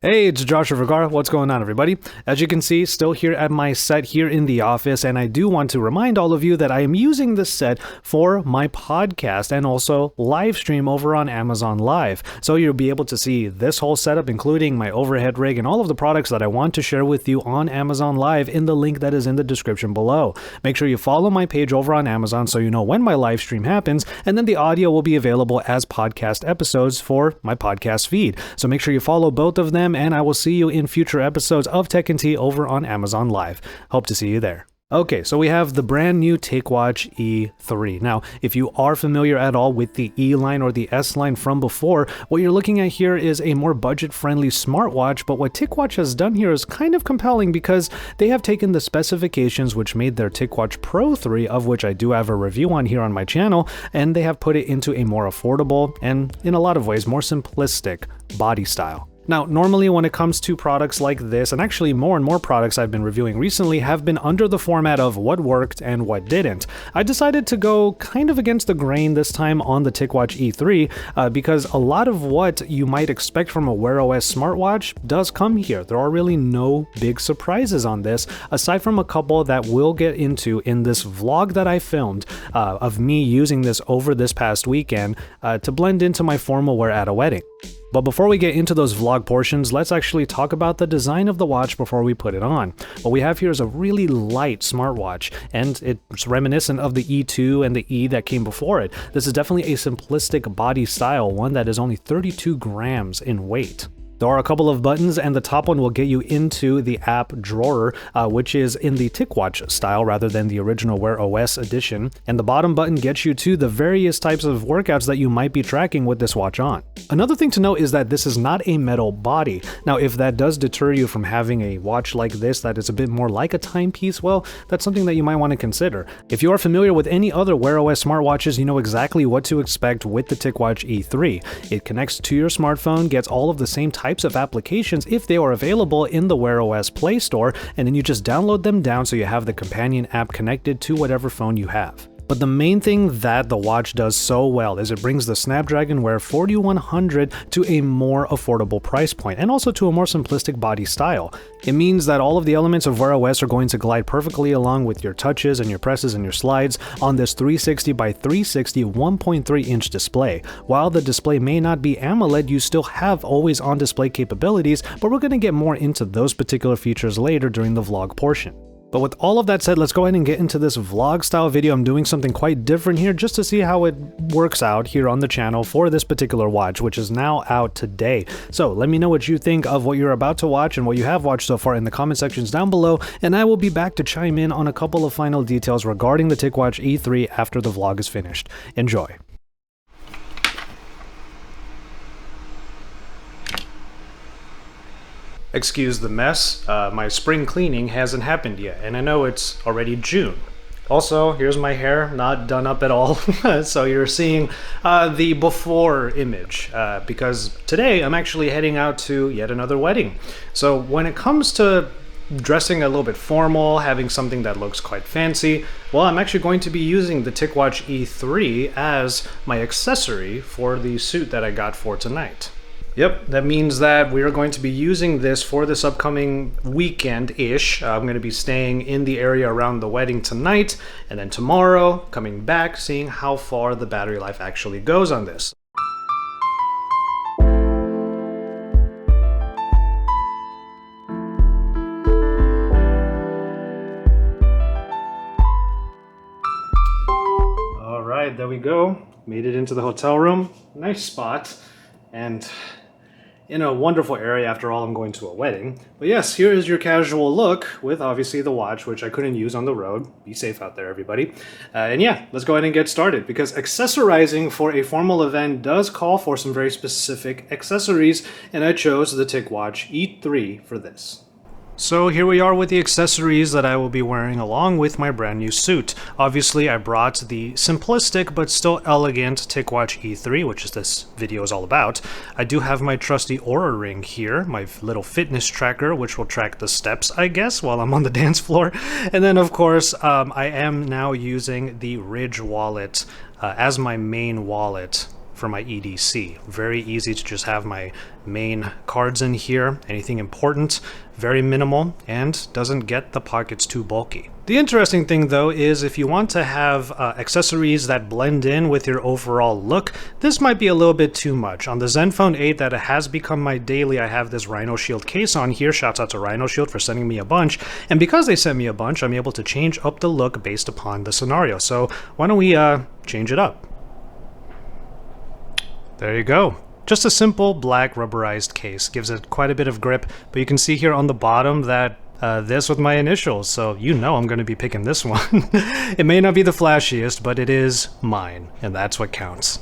Hey, it's Joshua Vergara. What's going on, everybody? As you can see, still here at my set here in the office, and I do want to remind all of you that I am using this set for my podcast and also live stream over on Amazon Live. So you'll be able to see this whole setup, including my overhead rig and all of the products that I want to share with you on Amazon Live in the link that is in the description below. Make sure you follow my page over on Amazon so you know when my live stream happens, and then the audio will be available as podcast episodes for my podcast feed. So make sure you follow both of them, and I will see you in future episodes of Tech and Tea over on Amazon Live. Hope to see you there. Okay, so we have the brand new Ticwatch E3. Now, if you are familiar at all with the E line or the S line from before, what you're looking at here is a more budget-friendly smartwatch, but what Ticwatch has done here is kind of compelling because they have taken the specifications which made their Ticwatch Pro 3, of which I do have a review on here on my channel, and they have put it into a more affordable and, in a lot of ways, more simplistic body style. Now, normally when it comes to products like this, and actually more and more products I've been reviewing recently have been under the format of what worked and what didn't. I decided to go kind of against the grain this time on the Ticwatch E3 because a lot of what you might expect from a WearOS smartwatch does come here. There are really no big surprises on this, aside from a couple that we'll get into in this vlog that I filmed of me using this over this past weekend to blend into my formal wear at a wedding. But before we get into those vlog portions, let's actually talk about the design of the watch before we put it on. What we have here is a really light smartwatch, and it's reminiscent of the E2 and the E that came before it. This is definitely a simplistic body style, one that is only 32 grams in weight. There are a couple of buttons, and the top one will get you into the app drawer, which is in the Ticwatch style rather than the original WearOS edition. And the bottom button gets you to the various types of workouts that you might be tracking with this watch on. Another thing to note is that this is not a metal body. Now, if that does deter you from having a watch like this that is a bit more like a timepiece, well, that's something that you might want to consider. If you are familiar with any other WearOS smartwatches, you know exactly what to expect with the Ticwatch E3. It connects to your smartphone, gets all of the same types of applications if they are available in the WearOS Play Store, and then you just download them down so you have the companion app connected to whatever phone you have. But the main thing that the watch does so well is it brings the Snapdragon Wear 4100 to a more affordable price point, and also to a more simplistic body style. It means that all of the elements of WearOS are going to glide perfectly along with your touches and your presses and your slides on this 360 by 360 1.3-inch display. While the display may not be AMOLED, you still have always on display capabilities, but we're going to get more into those particular features later during the vlog portion. But with all of that said, let's go ahead and get into this vlog style video. I'm doing something quite different here just to see how it works out here on the channel for this particular watch, which is now out today. So let me know what you think of what you're about to watch and what you have watched so far in the comment sections down below, and I will be back to chime in on a couple of final details regarding the Ticwatch E3 after the vlog is finished. Enjoy. Excuse the mess, my spring cleaning hasn't happened yet, and I know it's already June. Also, here's my hair, not done up at all, so you're seeing the before image, because today I'm actually heading out to yet another wedding. So when it comes to dressing a little bit formal, having something that looks quite fancy, well, I'm actually going to be using the Ticwatch E3 as my accessory for the suit that I got for tonight. Yep, that means that we are going to be using this for this upcoming weekend-ish. I'm going to be staying in the area around the wedding tonight, and then tomorrow, coming back, seeing how far the battery life actually goes on this. All right, there we go. Made it into the hotel room. Nice spot. And in a wonderful area. After all, I'm going to a wedding. But yes, here is your casual look with obviously the watch, which I couldn't use on the road. Be safe out there, everybody. And yeah, let's go ahead and get started, because accessorizing for a formal event does call for some very specific accessories, and I chose the Ticwatch E3 for this. So here we are with the accessories that I will be wearing along with my brand new suit. Obviously, I brought the simplistic but still elegant Ticwatch E3, which is this video is all about. I do have my trusty Oura ring here, my little fitness tracker, which will track the steps, I guess, while I'm on the dance floor. And then, of course, I am now using the Ridge wallet as my main wallet for my EDC. Very easy to just have my main cards in here, anything important, very minimal, and doesn't get the pockets too bulky. The interesting thing though is if you want to have accessories that blend in with your overall look, this might be a little bit too much. On the Zenfone 8 that has become my daily, I have this Rhino Shield case on here. Shouts out to Rhino Shield for sending me a bunch. And because they sent me a bunch, I'm able to change up the look based upon the scenario. So why don't we change it up? There you go. Just a simple black rubberized case. Gives it quite a bit of grip, but you can see here on the bottom that this with my initials, so you know I'm going to be picking this one. It may not be the flashiest, but it is mine, and that's what counts.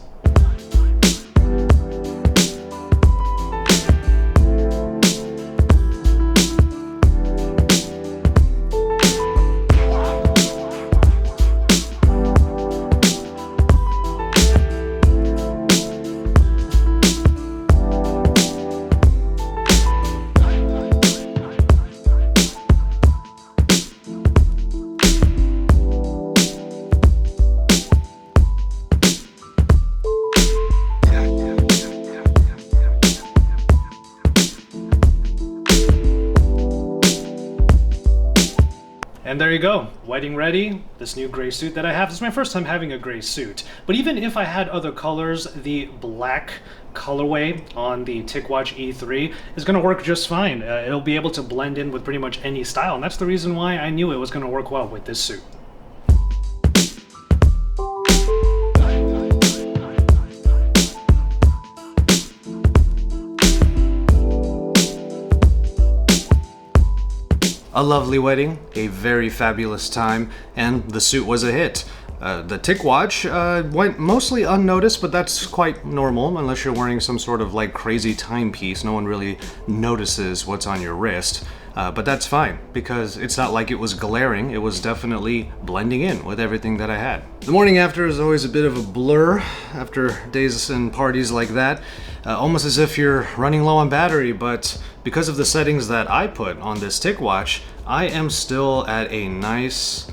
And there you go, wedding ready, this new gray suit that I have. This is my first time having a gray suit. But even if I had other colors, the black colorway on the Ticwatch E3 is going to work just fine. It'll be able to blend in with pretty much any style, and that's the reason why I knew it was going to work well with this suit. A lovely wedding, a very fabulous time, and the suit was a hit. The Ticwatch went mostly unnoticed, but that's quite normal unless you're wearing some sort of like crazy timepiece. No one really notices what's on your wrist, but that's fine because it's not like it was glaring. It was definitely blending in with everything that I had. The morning after is always a bit of a blur after days and parties like that. Almost as if you're running low on battery, but because of the settings that I put on this Ticwatch, I am still at a nice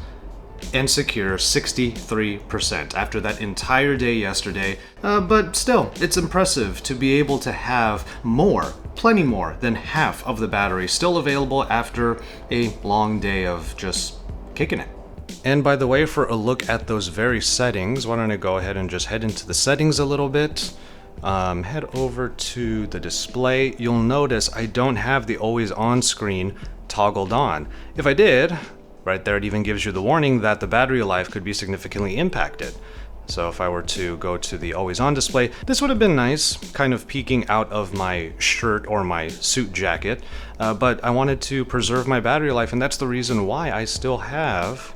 and secure 63% after that entire day yesterday. But still, it's impressive to be able to have more, plenty more than half of the battery still available after a long day of just kicking it. And by the way, for a look at those very settings, why don't I go ahead and just head into the settings a little bit. Head over to the display. You'll notice I don't have the always on screen toggled on. If I did, right there it even gives you the warning that the battery life could be significantly impacted. So if I were to go to the always on display, this would have been nice, kind of peeking out of my shirt or my suit jacket, but I wanted to preserve my battery life, and that's the reason why I still have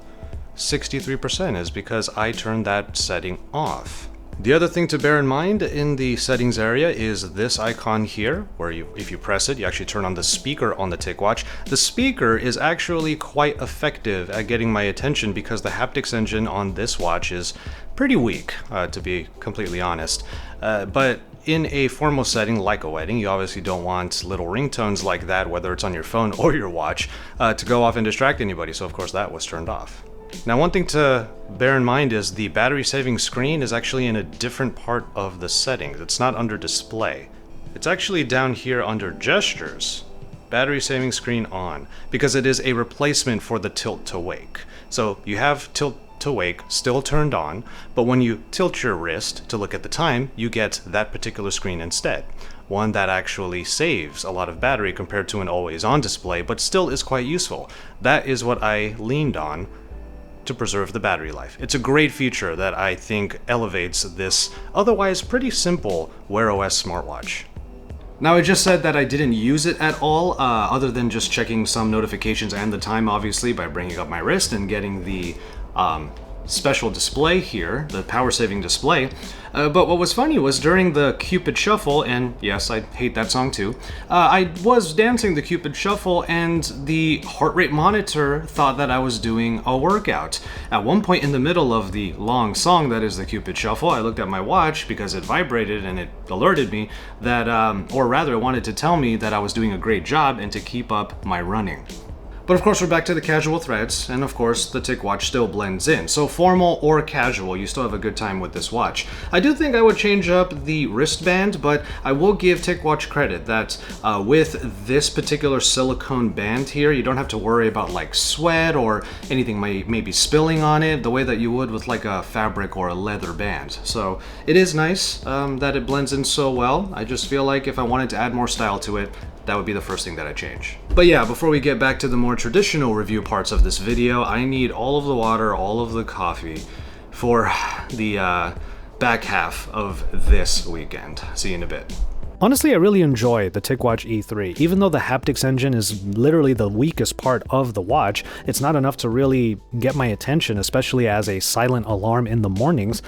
63%, is because I turned that setting off. The other thing to bear in mind in the settings area is this icon here, where if you press it, you actually turn on the speaker on the Ticwatch. The speaker is actually quite effective at getting my attention because the haptics engine on this watch is pretty weak, to be completely honest. But in a formal setting like a wedding, you obviously don't want little ringtones like that, whether it's on your phone or your watch, to go off and distract anybody. So of course that was turned off. Now, one thing to bear in mind is the battery saving screen is actually in a different part of the settings. It's not under display. It's actually down here under gestures, battery saving screen on, because it is a replacement for the tilt to wake. So you have tilt to wake still turned on, but when you tilt your wrist to look at the time, you get that particular screen instead. One that actually saves a lot of battery compared to an always on display, but still is quite useful. That is what I leaned on to preserve the battery life. It's a great feature that I think elevates this otherwise pretty simple WearOS smartwatch. Now, I just said that I didn't use it at all, other than just checking some notifications and the time, obviously, by bringing up my wrist and getting the special display here, the power saving display. But what was funny was during the Cupid Shuffle, and yes, I hate that song too, I was dancing the Cupid Shuffle and the heart rate monitor thought that I was doing a workout. At one point in the middle of the long song that is the Cupid Shuffle, I looked at my watch because it vibrated and it alerted me that, or rather it wanted to tell me that I was doing a great job and to keep up my running. But of course, we're back to the casual threads, and of course, the Ticwatch still blends in. So formal or casual, you still have a good time with this watch. I do think I would change up the wristband, but I will give Ticwatch credit that with this particular silicone band here, you don't have to worry about like sweat or anything maybe spilling on it the way that you would with like a fabric or a leather band. So it is nice that it blends in so well. I just feel like if I wanted to add more style to it, that would be the first thing that I change. But yeah, before we get back to the more traditional review parts of this video, I need all of the water, all of the coffee for the back half of this weekend. See you in a bit. Honestly, I really enjoy the Ticwatch E3. Even though the haptics engine is literally the weakest part of the watch, it's not enough to really get my attention, especially as a silent alarm in the mornings.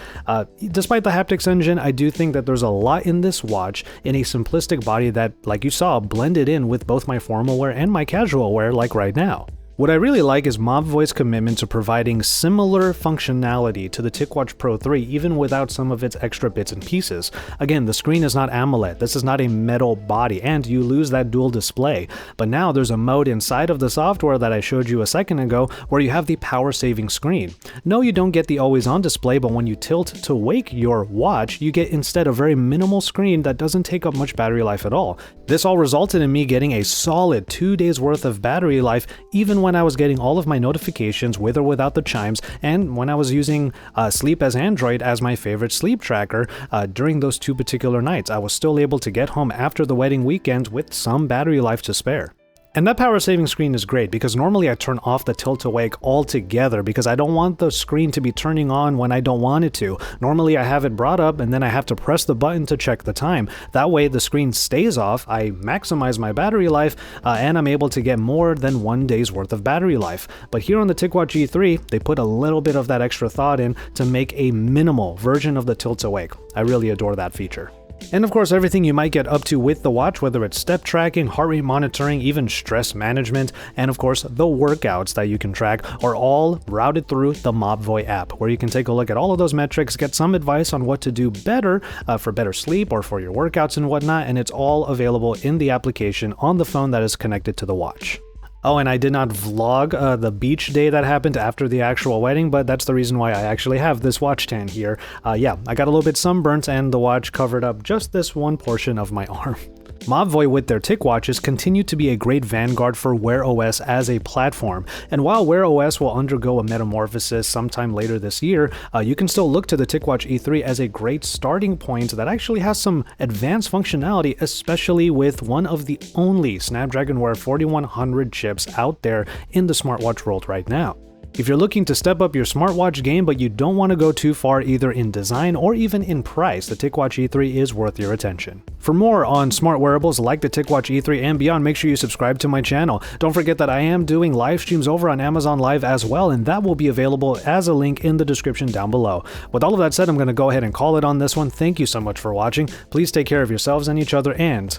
Despite the haptics engine, I do think that there's a lot in this watch in a simplistic body that, like you saw, blended in with both my formal wear and my casual wear, like right now. What I really like is Mobvoi's commitment to providing similar functionality to the Ticwatch Pro 3 even without some of its extra bits and pieces. Again, the screen is not AMOLED, this is not a metal body, and you lose that dual display. But now there's a mode inside of the software that I showed you a second ago where you have the power saving screen. No, you don't get the always on display, but when you tilt to wake your watch, you get instead a very minimal screen that doesn't take up much battery life at all. This all resulted in me getting a solid 2 days worth of battery life even when I was getting all of my notifications with or without the chimes, and when I was using Sleep as Android as my favorite sleep tracker during those 2 particular nights. I was still able to get home after the wedding weekend with some battery life to spare. And that power saving screen is great because normally I turn off the tilt to wake altogether because I don't want the screen to be turning on when I don't want it to. Normally I have it brought up and then I have to press the button to check the time. That way the screen stays off, I maximize my battery life, and I'm able to get more than 1 day's worth of battery life. But here on the Ticwatch E3, they put a little bit of that extra thought in to make a minimal version of the tilt to wake. I really adore that feature. And of course, everything you might get up to with the watch, whether it's step tracking, heart rate monitoring, even stress management, and of course, the workouts that you can track are all routed through the Mobvoi app, where you can take a look at all of those metrics, get some advice on what to do better for better sleep or for your workouts and whatnot, and it's all available in the application on the phone that is connected to the watch. Oh, and I did not vlog the beach day that happened after the actual wedding, but that's the reason why I actually have this watch tan here. Yeah, I got a little bit sunburnt and the watch covered up just this one portion of my arm. Mobvoi with their Ticwatches continue to be a great vanguard for WearOS as a platform, and while WearOS will undergo a metamorphosis sometime later this year, you can still look to the Ticwatch E3 as a great starting point that actually has some advanced functionality, especially with one of the only Snapdragon Wear 4100 chips out there in the smartwatch world right now. If you're looking to step up your smartwatch game but you don't want to go too far either in design or even in price, the Ticwatch E3 is worth your attention. For more on smart wearables like the Ticwatch E3 and beyond, make sure you subscribe to my channel. Don't forget that I am doing live streams over on Amazon Live as well, and that will be available as a link in the description down below. With all of that said, I'm going to go ahead and call it on this one. Thank you so much for watching. Please take care of yourselves and each other, and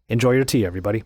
enjoy your tea, everybody.